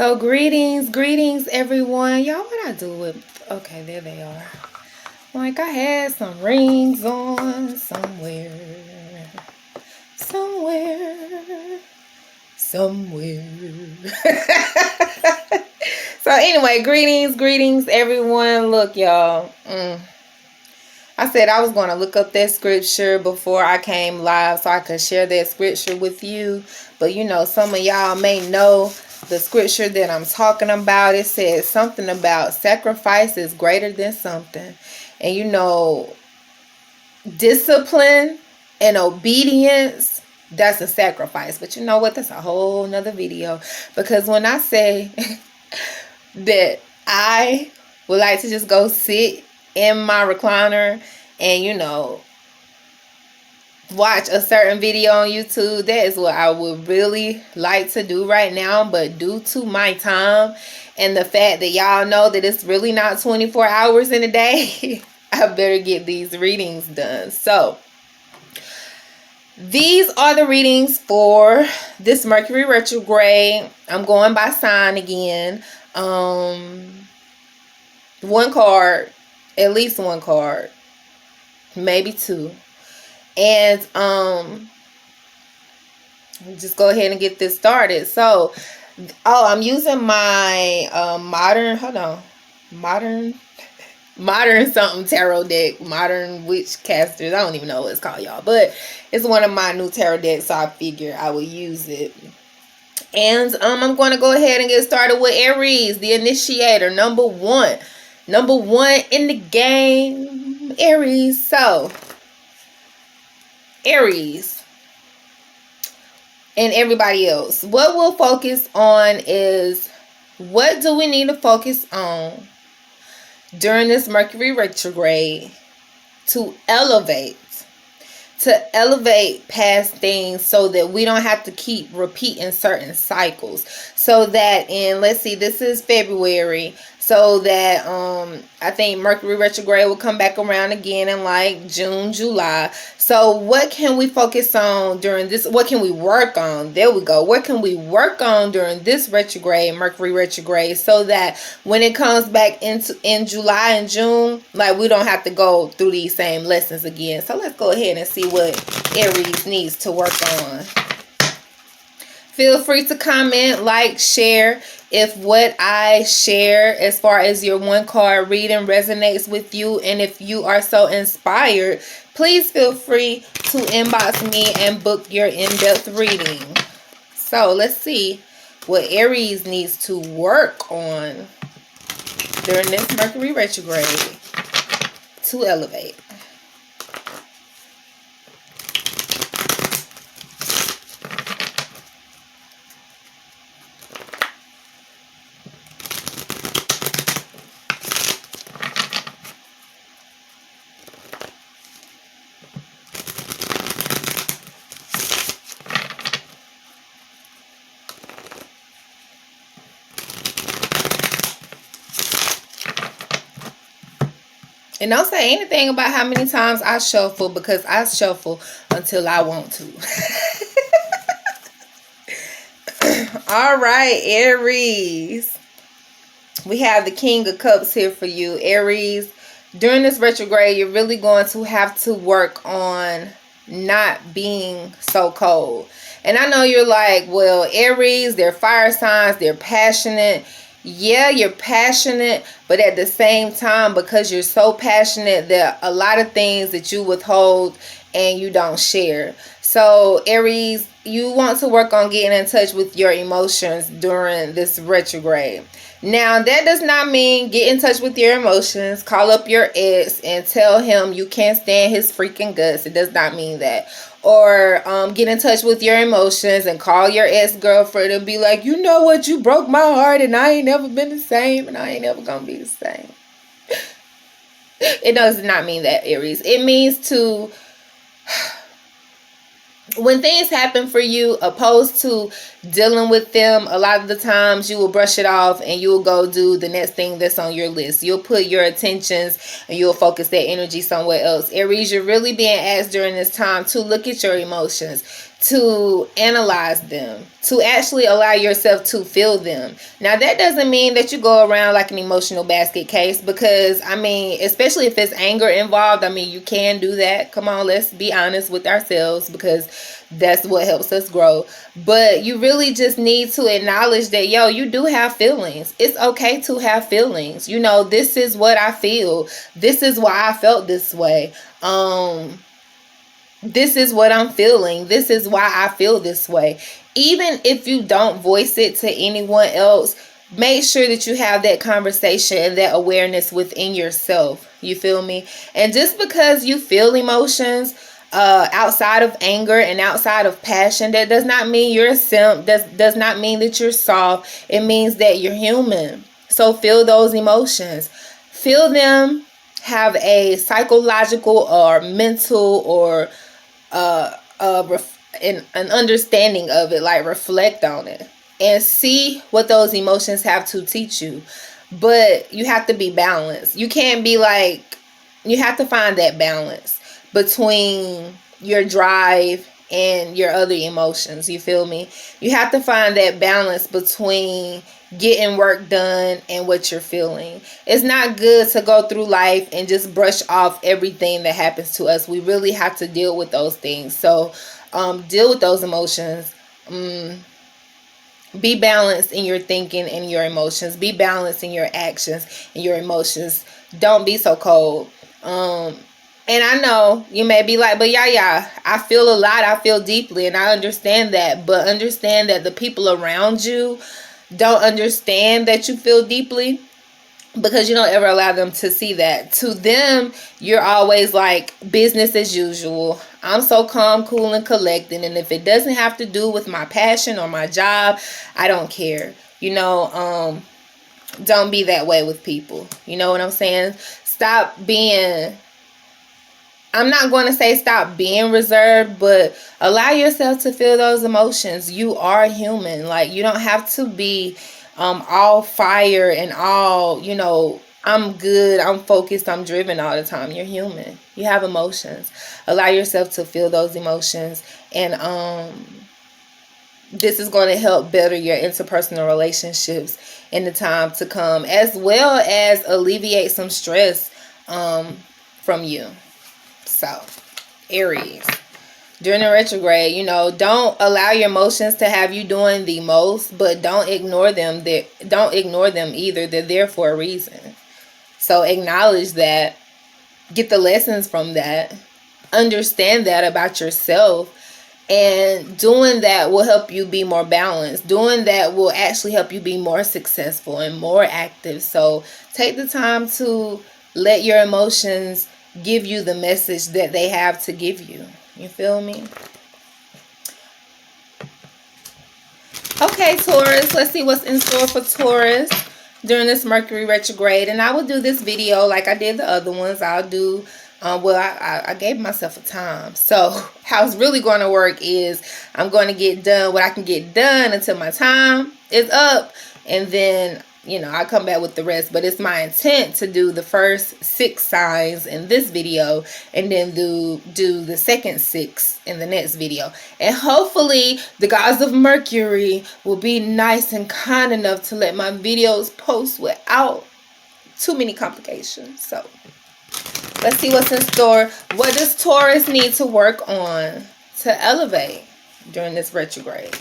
So greetings everyone. Y'all, what I do with, okay, there they are. Like I had some rings on somewhere. So anyway, greetings everyone. Look, y'all. I said I was going to look up that scripture before I came live so I could share that scripture with you. But you know, some of y'all may know the scripture that I'm talking about. It says something about sacrifice is greater than something. And you know, discipline and obedience, that's a sacrifice. But you know what? That's a whole nother video. Because when I say that I would like to just go sit in my recliner and, you know, watch a certain video on YouTube, that is what I would really like to do right now. But due to my time and the fact that y'all know that it's really not 24 hours in a day, I better get these readings done. So these are the readings for this Mercury retrograde. I'm going by sign again. One card, at least one card, maybe two. And just go ahead and get this started. So I'm using my modern something tarot deck, modern witch casters. I don't even know what it's called, y'all, but it's one of my new tarot decks, so I figure I will use it. And I'm going to go ahead and get started with Aries, the initiator, number one in the game, Aries. So Aries and everybody else, what we'll focus on is, what do we need to focus on during this Mercury retrograde to elevate past things, so that we don't have to keep repeating certain cycles. So that in, let's see, this is February, so that I think Mercury retrograde will come back around again in like June, July. So what can we focus on during this? What can we work on? There we go. What can we work on during this retrograde, Mercury retrograde, so that when it comes back in July and June, like, we don't have to go through these same lessons again. So let's go ahead and see what Aries needs to work on. Feel free to comment, like, share if what I share as far as your one card reading resonates with you. And if you are so inspired, please feel free to inbox me and book your in-depth reading. So let's see what Aries needs to work on during this Mercury retrograde to elevate. And don't say anything about how many times I shuffle, because I shuffle until I want to. All right, Aries. We have the King of Cups here for you, Aries. During this retrograde, you're really going to have to work on not being so cold. And I know you're like, well, Aries, they're fire signs, they're passionate. Yeah, you're passionate, but at the same time, because you're so passionate, there are a lot of things that you withhold and you don't share. So Aries, you want to work on getting in touch with your emotions during this retrograde. Now, that does not mean get in touch with your emotions, call up your ex and tell him you can't stand his freaking guts. It does not mean that. Or get in touch with your emotions and call your ex-girlfriend and be like, you know what, you broke my heart and I ain't never been the same and I ain't never gonna be the same. It does not mean that, Aries. It means to, when things happen for you, opposed to dealing with them, a lot of the times you will brush it off and you will go do the next thing that's on your list. You'll put your attentions and you'll focus that energy somewhere else. Aries, you're really being asked during this time to look at your emotions. to analyze them, to actually allow yourself to feel them. Now, that doesn't mean that you go around like an emotional basket case, because, I mean, especially if it's anger involved, I mean, you can do that. Come on, let's be honest with ourselves, because that's what helps us grow. But you really just need to acknowledge that, yo, you do have feelings. It's okay to have feelings. You know, this is what I feel. This is why I felt this way. This is what I'm feeling. This is why I feel this way. Even if you don't voice it to anyone else, make sure that you have that conversation and that awareness within yourself. You feel me? And just because you feel emotions outside of anger and outside of passion, that does not mean you're a simp. Does not mean that you're soft. It means that you're human. So feel those emotions. Feel them. Have a psychological or mental or an understanding of it. Like, reflect on it and see what those emotions have to teach you. But you have to be balanced. You can't be like, you have to find that balance between your drive and your other emotions. You feel me? You have to find that balance between getting work done and what you're feeling. It's not good to go through life and just brush off everything that happens to us. We really have to deal with those things. So deal with those emotions. Be balanced in your thinking and your emotions. Be balanced in your actions and your emotions. Don't be so cold. And I know you may be like, but yeah, I feel a lot. I feel deeply, and I understand that. But understand that the people around you don't understand that you feel deeply, because you don't ever allow them to see that. To them, you're always like business as usual. I'm so calm, cool, and collected. And if it doesn't have to do with my passion or my job, I don't care. You know, don't be that way with people. You know what I'm saying? Stop being... I'm not going to say stop being reserved, but allow yourself to feel those emotions. You are human. Like, you don't have to be all fire and all, you know, I'm good, I'm focused, I'm driven all the time. You're human. You have emotions. Allow yourself to feel those emotions. And this is going to help better your interpersonal relationships in the time to come, as well as alleviate some stress from you. So, Aries, during the retrograde, you know, don't allow your emotions to have you doing the most, but don't ignore them. Don't ignore them either. They're there for a reason. So acknowledge that. Get the lessons from that. Understand that about yourself. And doing that will help you be more balanced. Doing that will actually help you be more successful and more active. So take the time to let your emotions give you the message that they have to give you. You feel me? Okay, Taurus, let's see what's in store for Taurus during this Mercury retrograde. And I will do this video like I did the other ones. I'll do, I gave myself a time. So how it's really going to work is I'm going to get done what I can get done until my time is up. And then, you know, I'll come back with the rest. But it's my intent to do the first 6 signs in this video, and then do the second 6 in the next video. And hopefully the gods of Mercury will be nice and kind enough to let my videos post without too many complications. So let's see what's in store. What does Taurus need to work on to elevate during this retrograde?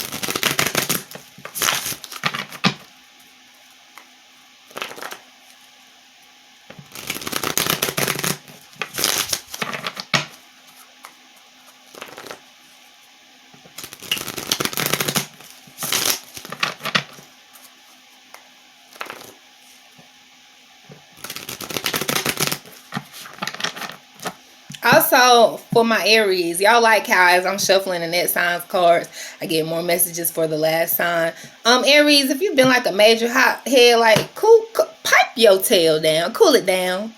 Also, for my Aries, y'all like how as I'm shuffling the net signs cards, I get more messages for the last sign. Aries, if you've been like a major hot head, like, cool, pipe your tail down, cool it down.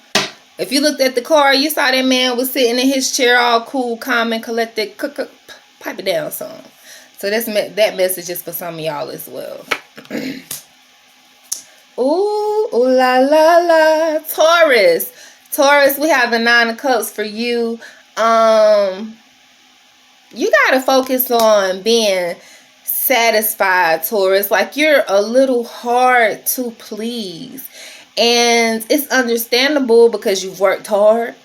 If you looked at the card, you saw that man was sitting in his chair all cool, calm, and collected. Pipe it down some. So that message is for some of y'all as well. Ooh, ooh la la la. Taurus, we have the 9 of Cups for you. you got to focus on being satisfied, Taurus. Like, you're a little hard to please. And it's understandable because you've worked hard.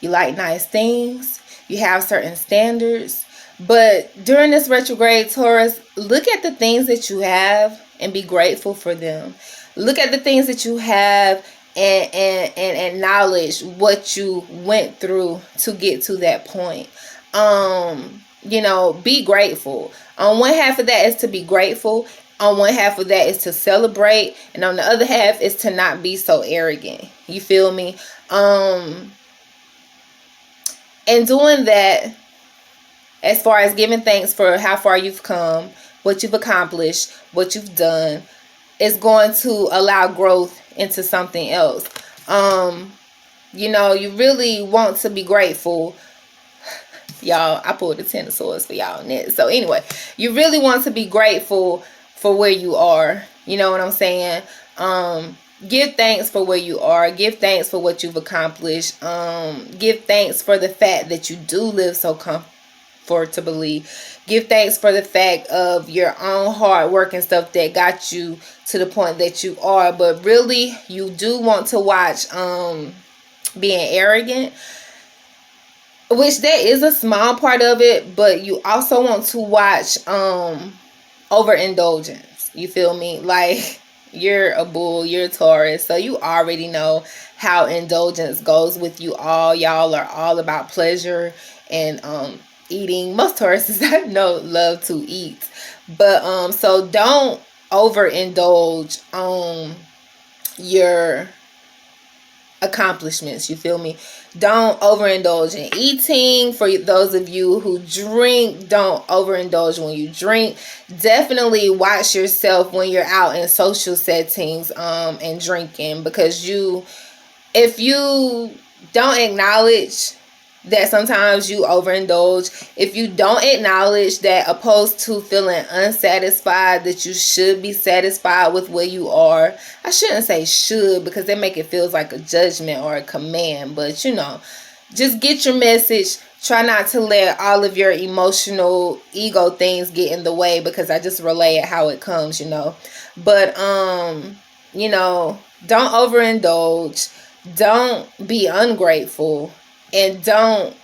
You like nice things. You have certain standards. But during this retrograde, Taurus, look at the things that you have and be grateful for them. Look at the things that you have and acknowledge what you went through to get to that point. You know, be grateful. On one half of that is to be grateful. On one half of that is to celebrate. And on the other half is to not be so arrogant. You feel me? And doing that, as far as giving thanks for how far you've come, what you've accomplished, what you've done, is going to allow growth into something else. You know, you really want to be grateful. Y'all, I pulled the Ten of Swords for y'all on this. So anyway, you really want to be grateful for where you are. You know what I'm saying? Give thanks for where you are. Give thanks for what you've accomplished. Give thanks for the fact that you do live so comfortably. Give thanks for the fact of your own hard work and stuff that got you to the point that you are. But really, you do want to watch being arrogant, which there is a small part of it, but you also want to watch overindulgence. You feel me? Like, you're a bull, you're a Taurus, so you already know how indulgence goes with you all. Y'all are all about pleasure and eating. Most Tauruses I know love to eat, but so don't overindulge on your accomplishments. You feel me? Don't overindulge in eating. For those of you who drink, don't overindulge when you drink. Definitely watch yourself when you're out in social settings and drinking, because if you don't acknowledge that sometimes you overindulge, if you don't acknowledge that, opposed to feeling unsatisfied, that you should be satisfied with where you are. I shouldn't say should, because they make it feel like a judgment or a command, but you know, just get your message. Try not to let all of your emotional ego things get in the way, because I just relay it how it comes, you know. But you know, don't overindulge, don't be ungrateful, and don't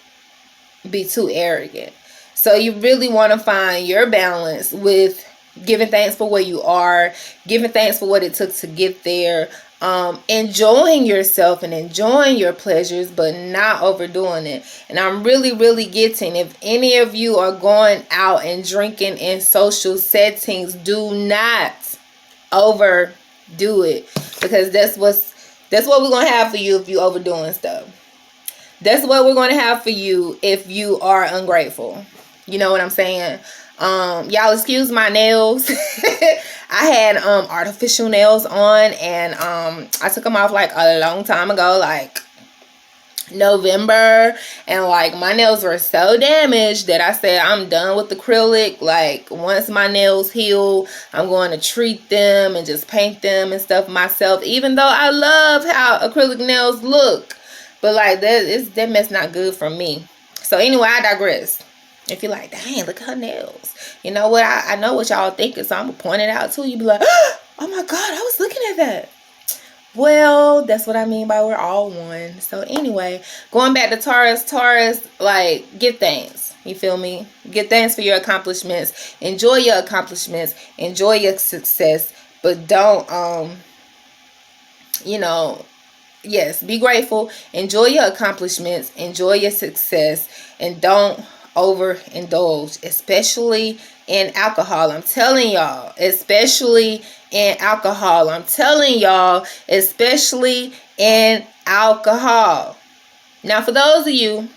be too arrogant. So you really want to find your balance with giving thanks for where you are, giving thanks for what it took to get there, enjoying yourself and enjoying your pleasures, but not overdoing it. And I'm really getting, if any of you are going out and drinking in social settings, do not overdo it, because that's what we're going to have for you if you overdoing stuff. That's what we're going to have for you if you are ungrateful. You know what I'm saying? Y'all excuse my nails. I had artificial nails on, and I took them off like a long time ago, like November, and like my nails were so damaged that I said I'm done with acrylic. Like, once my nails heal, I'm going to treat them and just paint them and stuff myself, even though I love how acrylic nails look. But like, that mess not good for me. So anyway, I digress. If you're like, dang, look at her nails. You know what? I know what y'all thinking, so I'm going to point it out to you. Be like, oh my God, I was looking at that. Well, that's what I mean by we're all one. So anyway, going back to Taurus, like, give thanks. You feel me? Give thanks for your accomplishments. Enjoy your accomplishments. Enjoy your success. But don't, you know, yes, be grateful. Enjoy your accomplishments. Enjoy your success. And don't overindulge, especially in alcohol. I'm telling y'all, especially in alcohol. I'm telling y'all, especially in alcohol. Now, for those of you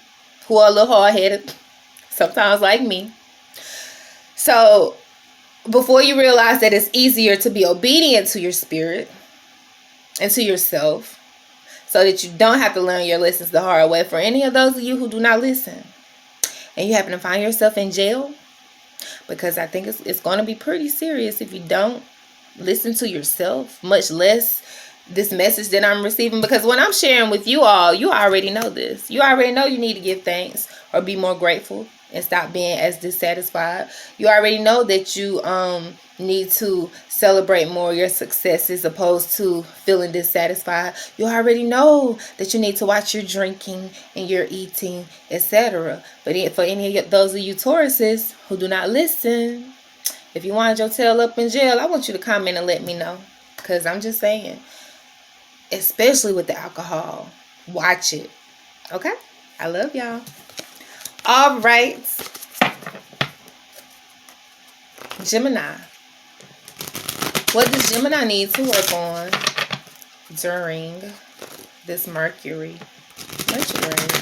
who are a little hard-headed, sometimes like me, so before you realize that it's easier to be obedient to your spirit and to yourself, so that you don't have to learn your lessons the hard way, for any of those of you who do not listen, and you happen to find yourself in jail, because I think it's going to be pretty serious if you don't listen to yourself, much less this message that I'm receiving. Because when I'm sharing with you all, you already know this. You already know you need to give thanks or be more grateful and stop being as dissatisfied. You already know that you need to celebrate more your successes opposed to feeling dissatisfied. You already know that you need to watch your drinking and your eating, etc. But for any of those of you Tauruses who do not listen, if you want your tail up in jail, I want you to comment and let me know. Because I'm just saying, especially with the alcohol, watch it. Okay? I love y'all. All right. Gemini. What does Gemini need to work on during this Mercury retrograde?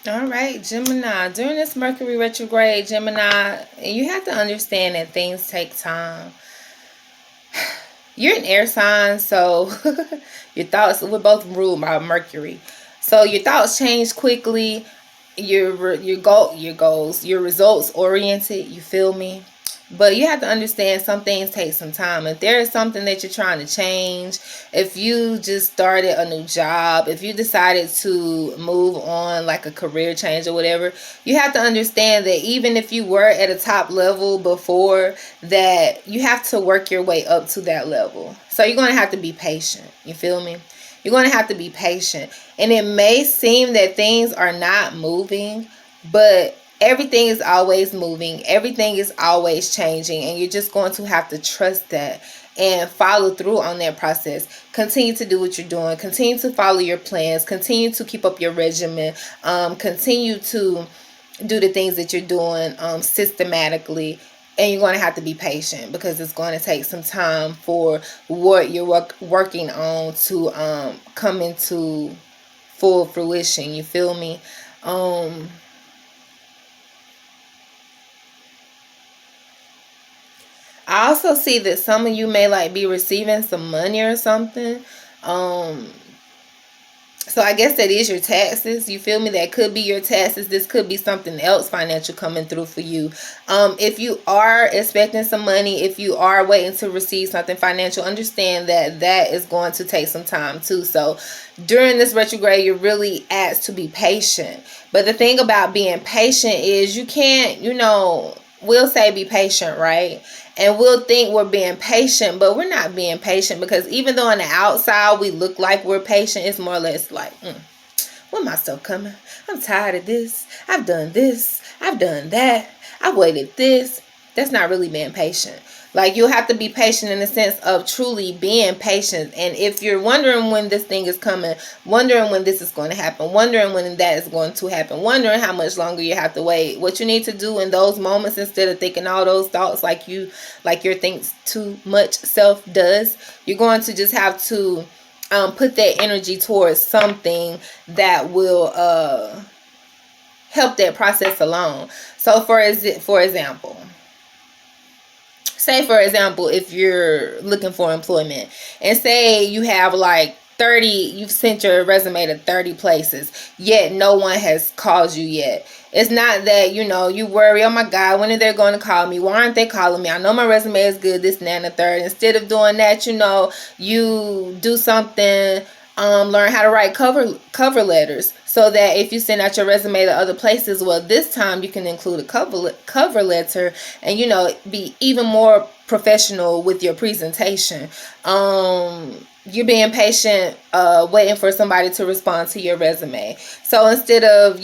All right, Gemini. During this Mercury retrograde, Gemini, you have to understand that things take time. You're an air sign, so your thoughts, we're both ruled by Mercury. So your thoughts change quickly. Your goals, your results oriented, you feel me? But you have to understand some things take some time. If there is something that you're trying to change, if you just started a new job, if you decided to move on like a career change or whatever, you have to understand that even if you were at a top level before, that you have to work your way up to that level. So you're going to have to be patient. You feel me? You're going to have to be patient. And it may seem that things are not moving, but everything is always moving. Everything is always changing. And you're just going to have to trust that and follow through on that process. Continue to do what you're doing. Continue to follow your plans. Continue to keep up your regimen. Continue to do the things that you're doing systematically. And you're going to have to be patient because it's going to take some time for what you're working on to come into full fruition. You feel me? I also see that some of you may like be receiving some money or something. So I guess that is your taxes. You feel me? That could be your taxes. This could be something else financial coming through for you. If you are expecting some money, if you are waiting to receive something financial, understand that that is going to take some time too. So during this retrograde, you're really asked to be patient. But the thing about being patient is you can't, we'll say be patient, right? And we'll think we're being patient, but we're not being patient, because even though on the outside we look like we're patient, it's more or less like, when my stuff coming? I'm tired of this. I've done this. I've done that. I've waited this. That's not really being patient. Like, you'll have to be patient in the sense of truly being patient. And if you're wondering when this thing is coming, wondering when this is going to happen, wondering when that is going to happen, wondering how much longer you have to wait, what you need to do in those moments, instead of thinking all those thoughts like your thinks too much self does, you're going to just have to put that energy towards something that will help that process along. So for example, say for example, if you're looking for employment, and say you have like 30, you've sent your resume to 30 places, yet no one has called you yet. It's not that, you worry, oh my God, when are they going to call me? Why aren't they calling me? I know my resume is good, this, and that, and the third. Instead of doing that, you do something, learn how to write cover letters, so that if you send out your resume to other places, well, this time you can include a cover letter and, be even more professional with your presentation. You're being patient, waiting for somebody to respond to your resume. So instead of,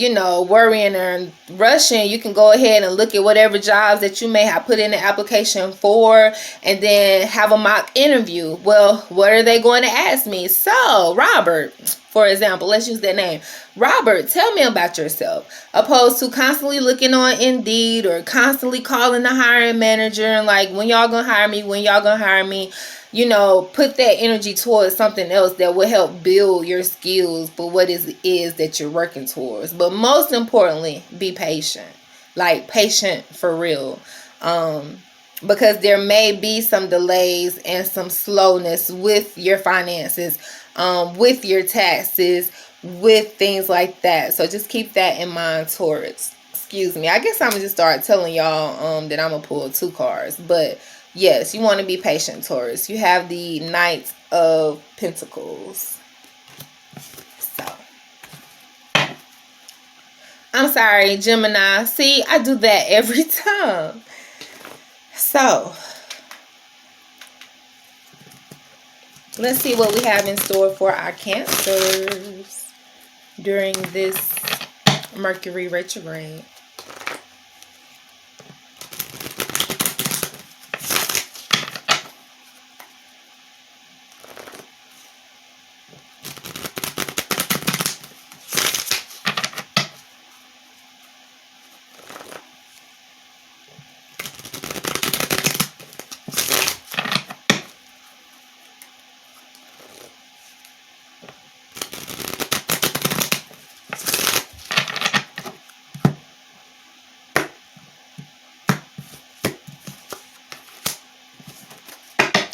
worrying and rushing, you can go ahead and look at whatever jobs that you may have put in the application for, and then have a mock interview. Well, what are they going to ask me? So, Robert, For example, let's use that name. Robert, tell me about yourself. Opposed to constantly looking on Indeed or constantly calling the hiring manager and like, when y'all gonna hire me? When y'all gonna hire me? You know, put that energy towards something else that will help build your skills for what it is that you're working towards. But most importantly, be patient. Like, patient for real. Because there may be some delays and some slowness with your finances, with your taxes, with things like that. So just keep that in mind, Taurus. Excuse me. I guess I'm going to just start telling y'all that I'm going to pull 2 cards. But yes, you want to be patient, Taurus. You have the Knight of Pentacles. So, I'm sorry, Gemini. See, I do that every time. So, let's see what we have in store for our Cancers during this Mercury retrograde.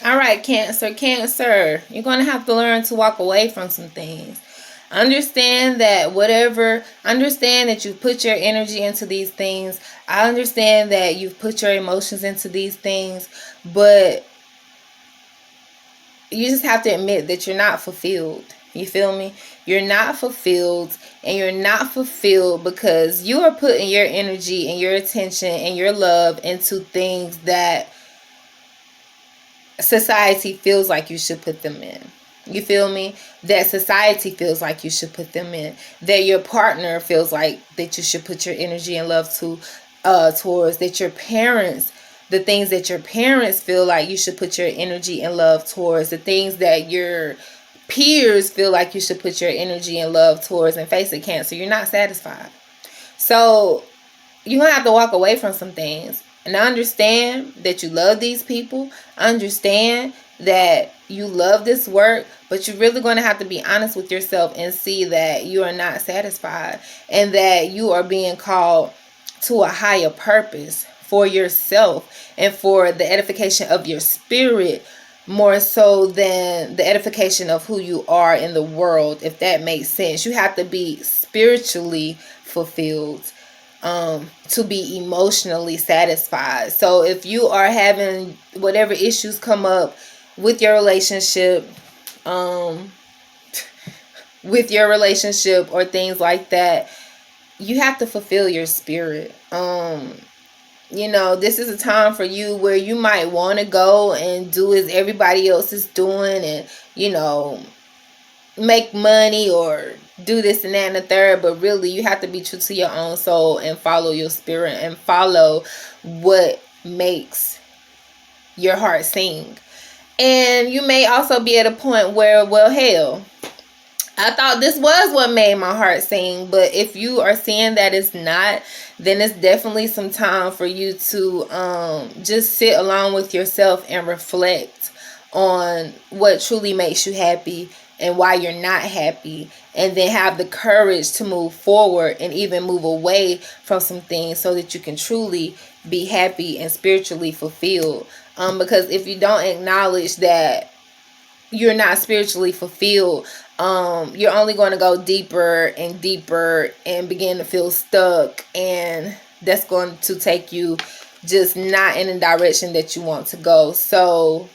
All right, Cancer, you're going to have to learn to walk away from some things. Understand that you put your energy into these things. I understand that you've put your emotions into these things, but you just have to admit that you're not fulfilled. You feel me? You're not fulfilled, and you're not fulfilled because you are putting your energy and your attention and your love into things that society feels like you should put them in. You feel me? That society feels like you should put them in. That your partner feels like that you should put your energy and love towards. That your parents, the things that your parents feel like you should put your energy and love towards. The things that your peers feel like you should put your energy and love towards. And face it, Cancer, you're not satisfied. So you're going to have to walk away from some things. And I understand that you love these people. I understand that you love this work. But you're really going to have to be honest with yourself and see that you are not satisfied. And that you are being called to a higher purpose for yourself and for the edification of your spirit, more so than the edification of who you are in the world, if that makes sense. You have to be spiritually fulfilled to be emotionally satisfied. So if you are having whatever issues come up with your relationship, or things like that, you have to fulfill your spirit. This is a time for you where you might want to go and do as everybody else is doing and, make money or do this and that and the third, but really you have to be true to your own soul and follow your spirit and follow what makes your heart sing. And you may also be at a point where, well, hell, I thought this was what made my heart sing. But if you are seeing that it's not, then it's definitely some time for you to just sit along with yourself and reflect on what truly makes you happy and why you're not happy, and then have the courage to move forward and even move away from some things so that you can truly be happy and spiritually fulfilled. Because if you don't acknowledge that you're not spiritually fulfilled, you're only going to go deeper and deeper and begin to feel stuck, and that's going to take you just not in the direction that you want to go. So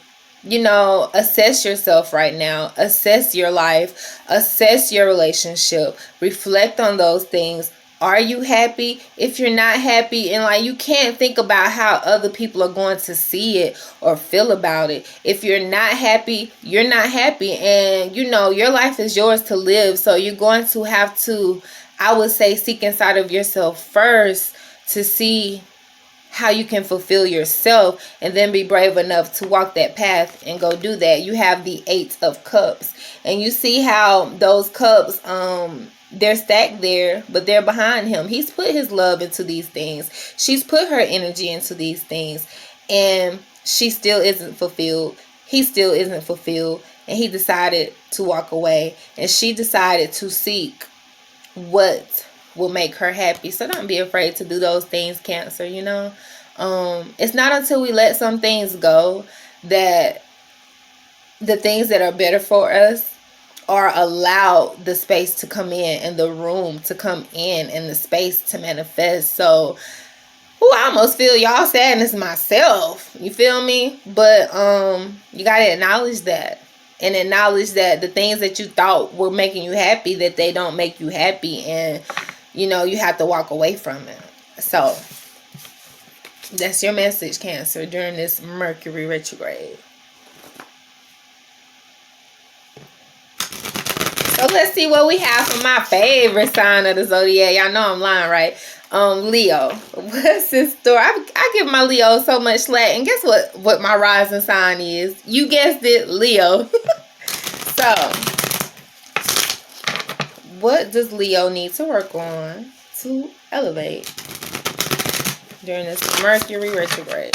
assess yourself right now. Assess your life. Assess your relationship. Reflect on those things. Are you happy? If you're not happy, and you can't think about how other people are going to see it or feel about it. If you're not happy, you're not happy. And your life is yours to live. So you're going to have to, I would say, seek inside of yourself first to see how you can fulfill yourself, and then be brave enough to walk that path and go do that. You have the Eight of Cups, and you see how those cups, they're stacked there, but they're behind him. He's put his love into these things. She's put her energy into these things, and she still isn't fulfilled. He still isn't fulfilled, and he decided to walk away, and she decided to seek what will make her happy. So don't be afraid to do those things, Cancer. It's not until we let some things go that the things that are better for us are allowed the space to come in, and the room to come in, and the space to manifest. So I almost feel y'all sadness myself. You feel me? But you gotta acknowledge that. And acknowledge that the things that you thought were making you happy, that they don't make you happy. And, you have to walk away from it. So, that's your message, Cancer, during this Mercury retrograde. So, let's see what we have for my favorite sign of the zodiac. Y'all know I'm lying, right? Leo. What's in store? I give my Leo so much slack. And guess what my rising sign is? You guessed it, Leo. So, what does Leo need to work on to elevate during this Mercury retrograde?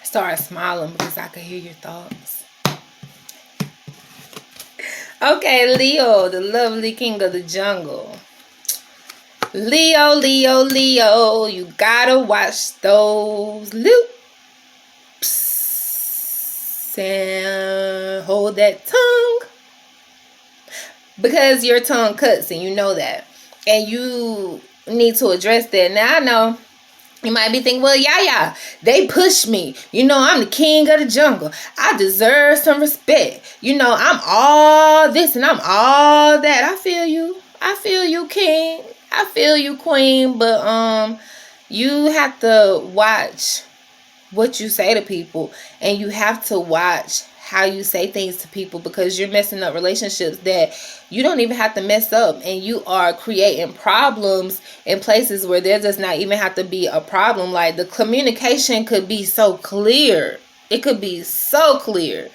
Start smiling because I can hear your thoughts. Okay, Leo, the lovely king of the jungle. Leo, Leo, Leo, you gotta watch those loops and hold that tongue, because your tongue cuts, and you know that, and you need to address that. Now I know you might be thinking, well, yeah, they push me. I'm the king of the jungle. I deserve some respect. I'm all this and I'm all that. I feel you. I feel you, king. I feel you, queen. But you have to watch what you say to people, and you have to watch how you say things to people, because you're messing up relationships that you don't even have to mess up, and you are creating problems in places where there does not even have to be a problem. Like, the communication could be so clear. It could be so clear.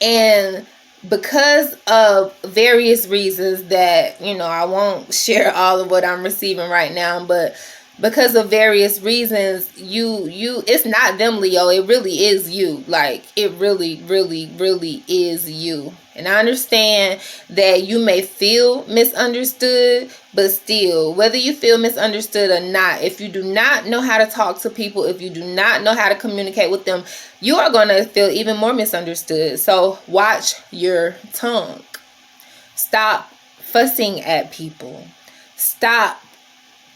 And because of various reasons that, I won't share all of what I'm receiving right now, but because of various reasons, it's not them, Leo. It really is you. Like, it really, really, really is you. And I understand that you may feel misunderstood, but still, whether you feel misunderstood or not, if you do not know how to talk to people, if you do not know how to communicate with them, you are going to feel even more misunderstood. So watch your tongue. Stop fussing at people. Stop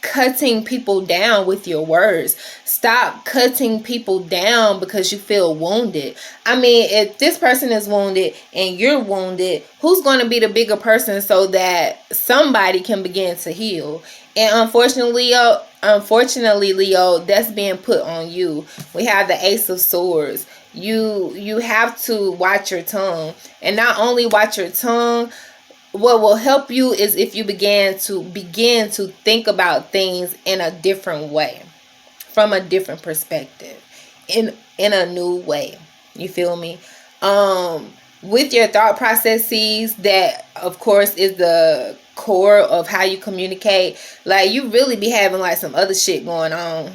cutting people down with your words. Stop cutting people down because you feel wounded. I mean, if this person is wounded and you're wounded, who's going to be the bigger person so that somebody can begin to heal? And unfortunately, Leo, that's being put on you. We have the Ace of Swords. You have to watch your tongue, and not only watch your tongue. What will help you is if you begin to think about things in a different way, from a different perspective, in a new way. You feel me? With your thought processes, that of course is the core of how you communicate. Like, you really be having like some other shit going on,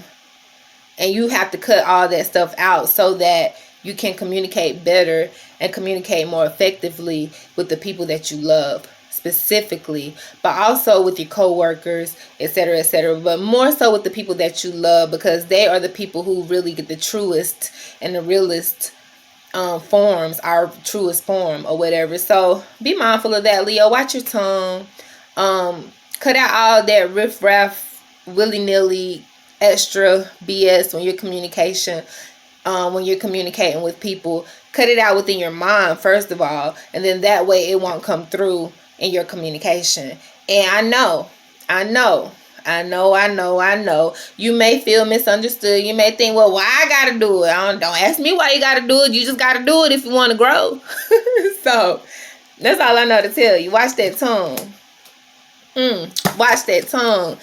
and you have to cut all that stuff out so that you can communicate better and communicate more effectively with the people that you love specifically, but also with your co-workers, etc., etc., but more so with the people that you love, because they are the people who really get the truest and the realest forms, our truest form or whatever. So be mindful of that, Leo. Watch your tongue. Cut out all that riff-raff, willy-nilly, extra BS when you're when you're communicating with people. Cut it out within your mind, first of all, and then that way it won't come through in your communication. And I know, you may feel misunderstood. You may think, well, why I gotta do it? Don't ask me why you gotta do it. You just gotta do it if you want to grow. So that's all I know to tell you. Watch that tongue. Watch that tongue.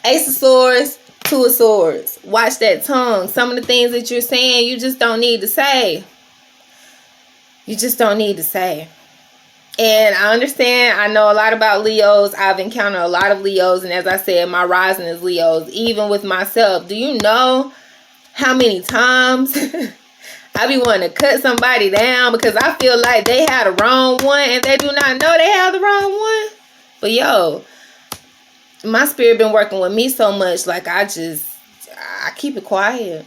Ace of Swords, Two of Swords. Watch that tongue. Some of the things that you're saying, you just don't need to say. You just don't need to say. And I understand, I know a lot about Leos. I've encountered a lot of Leos. And as I said, my rising is Leos. Even with myself. Do you know how many times I be wanting to cut somebody down because I feel like they had the wrong one and they do not know they have the wrong one? But yo, my spirit been working with me so much, like I keep it quiet.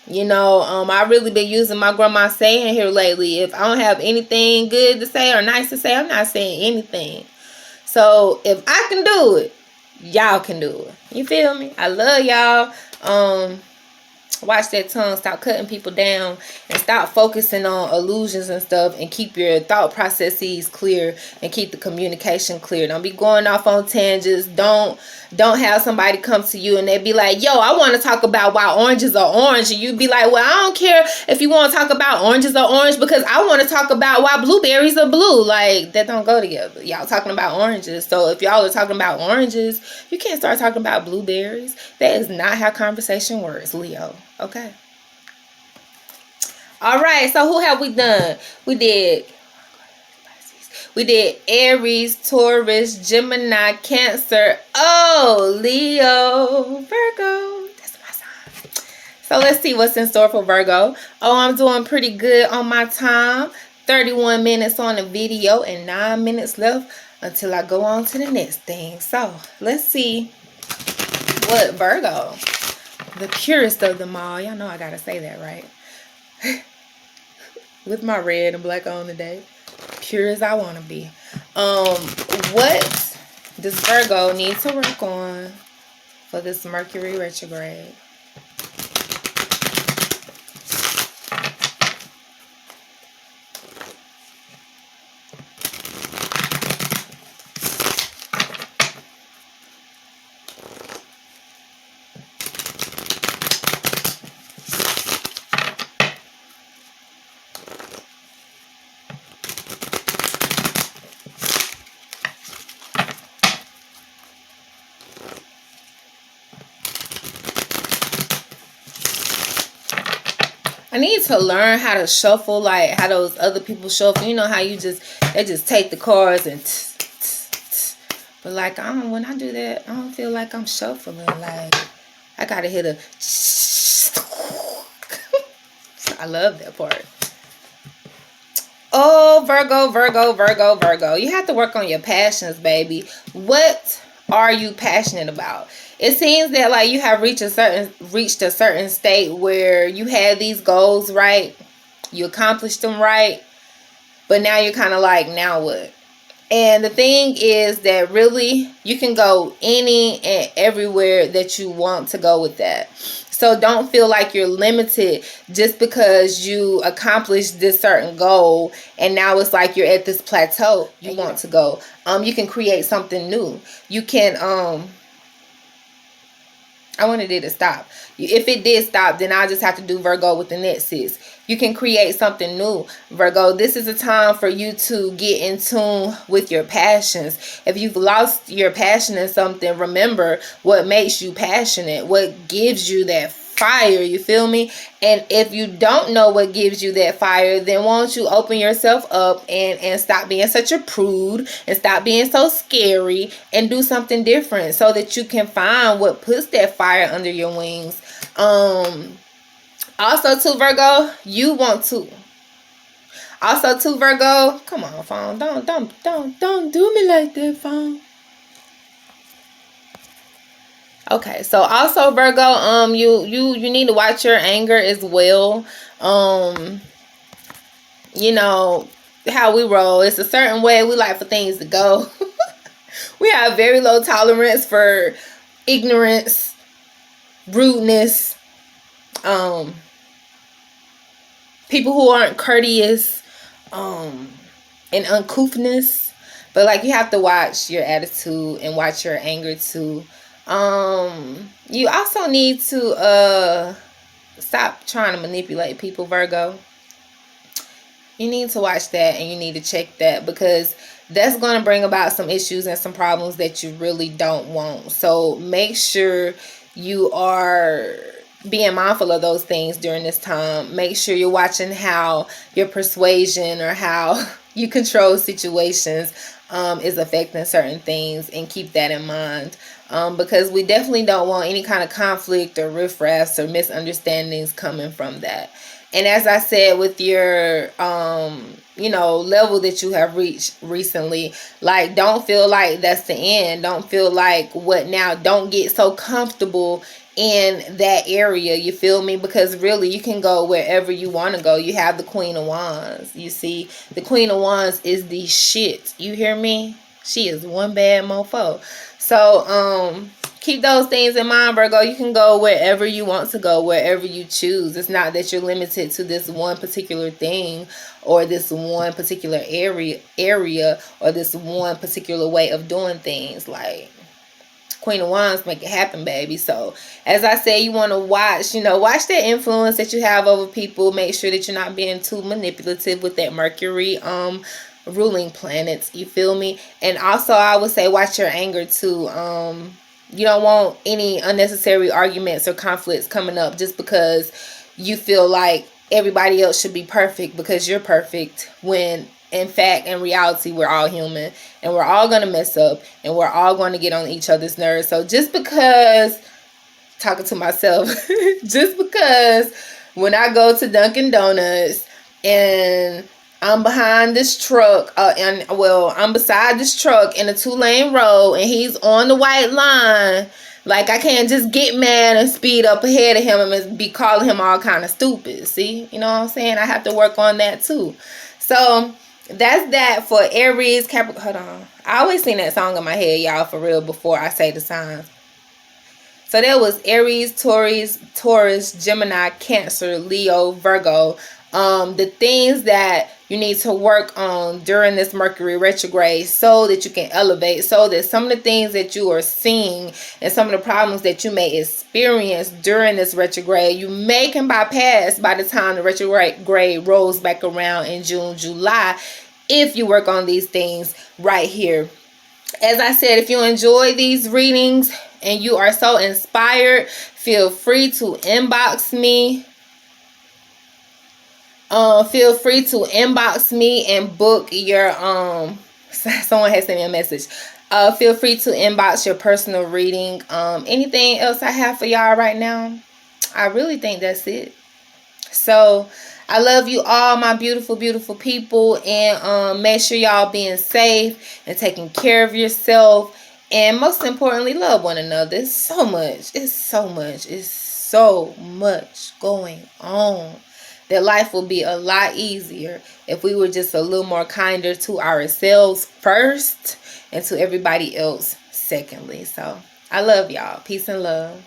You know, I really been using my grandma saying here lately. If I don't have anything good to say or nice to say, I'm not saying anything. So if I can do it, y'all can do it. You feel me? I love y'all. Watch that tongue. Stop cutting people down and stop focusing on illusions and stuff, and keep your thought processes clear and keep the communication clear. Don't be going off on tangents. Don't have somebody come to you and they be like, yo, I want to talk about why oranges are orange, and you be like, well, I don't care if you want to talk about oranges are orange because I want to talk about why blueberries are blue. Like, that don't go together. Y'all talking about oranges. So if y'all are talking about oranges, you can't start talking about blueberries. That is not how conversation works, Leo. Okay. All right. So who have we done? We did Aries, Taurus, Gemini, Cancer. Oh, Leo, Virgo. That's my sign. So let's see what's in store for Virgo. Oh, I'm doing pretty good on my time. 31 minutes on the video and 9 minutes left until I go on to the next thing. So let's see what Virgo, the purest of them all. Y'all know I gotta say that, right? With my red and black on today. Pure as I want to be. What does Virgo need to work on for this Mercury retrograde? I need to learn how to shuffle like how those other people shuffle. You know how they just take the cards and but like when I do that, I don't feel like I'm shuffling. Like I gotta hit a I love that part. Oh, Virgo. You have to work on your passions, baby. What are you passionate about? It seems that like you have reached a certain state where you had these goals, right? You accomplished them, right? But now you're kind of like, now what? And the thing is that really you can go any and everywhere that you want to go with that. So don't feel like you're limited just because you accomplished this certain goal and now it's like you're at this plateau you want to go. You can create something new. You can I wanted it to stop. If it did stop, then I'll just have to do Virgo with the next 6. You can create something new, Virgo. This is a time for you to get in tune with your passions. If you've lost your passion in something, remember what makes you passionate, what gives you that fire, you feel me? And if you don't know what gives you that fire, then won't you open yourself up and stop being such a prude and stop being so scary and do something different so that you can find what puts that fire under your wings. Also too, Virgo, you want to. Also too, Virgo, come on, phone. Don't do me like that, phone. Okay, so also Virgo, you need to watch your anger as well. you know, how we roll. It's a certain way we like for things to go. We have very low tolerance for ignorance, rudeness, people who aren't courteous, and uncouthness. But like, you have to watch your attitude and watch your anger too. You also need to stop trying to manipulate people, Virgo. You need to watch that, and you need to check that, because that's going to bring about some issues and some problems that you really don't want. So make sure you are being mindful of those things during this time. Make sure you're watching how your persuasion or how you control situations is affecting certain things, and keep that in mind. Because we definitely don't want any kind of conflict or riffraffs or misunderstandings coming from that. And as I said, with your level that you have reached recently, like, don't feel like that's the end. Don't feel like, what now? Don't get so comfortable in that area, you feel me? Because really, you can go wherever you want to go. You have the Queen of Wands. You see, the Queen of Wands is the shit. You hear me? She is one bad mofo. So keep those things in mind, Virgo. You can go wherever you want to go, wherever you choose. It's not that you're limited to this one particular thing, or this one particular area, or this one particular way of doing things. Like, Queen of Wands make it happen, baby. So as I say, you want to watch that influence that you have over people. Make sure that you're not being too manipulative with that Mercury ruling planets, you feel me? And also, I would say, watch your anger too. You don't want any unnecessary arguments or conflicts coming up just because you feel like everybody else should be perfect because you're perfect, when in fact, in reality, we're all human, and we're all going to mess up, and we're all going to get on each other's nerves. So just because, talking to myself, just because when I go to Dunkin' Donuts and I'm behind this truck, I'm beside this truck in a 2-lane road, and he's on the white line, like, I can't just get mad and speed up ahead of him and be calling him all kind of stupid. See, you know what I'm saying? I have to work on that too. So that's that for Aries, Capricorn. Hold on, I always sing that song in my head, y'all, for real, before I say the signs. So that was Aries, Taurus, Gemini, Cancer, Leo, Virgo. The things that you need to work on during this Mercury retrograde, so that you can elevate, so that some of the things that you are seeing and some of the problems that you may experience during this retrograde, you may can bypass by the time the retrograde rolls back around in June, July, if you work on these things right here. As I said, if you enjoy these readings and you are so inspired, feel free to inbox me. Feel free to inbox me and book your someone has sent me a message. Feel free to inbox your personal reading. Anything else I have for y'all right now? I really think that's it. So I love you all, my beautiful, beautiful people, and make sure y'all being safe and taking care of yourself, and most importantly, love one another. It's so much going on that life will be a lot easier if we were just a little more kinder to ourselves first, and to everybody else secondly. So I love y'all. Peace and love.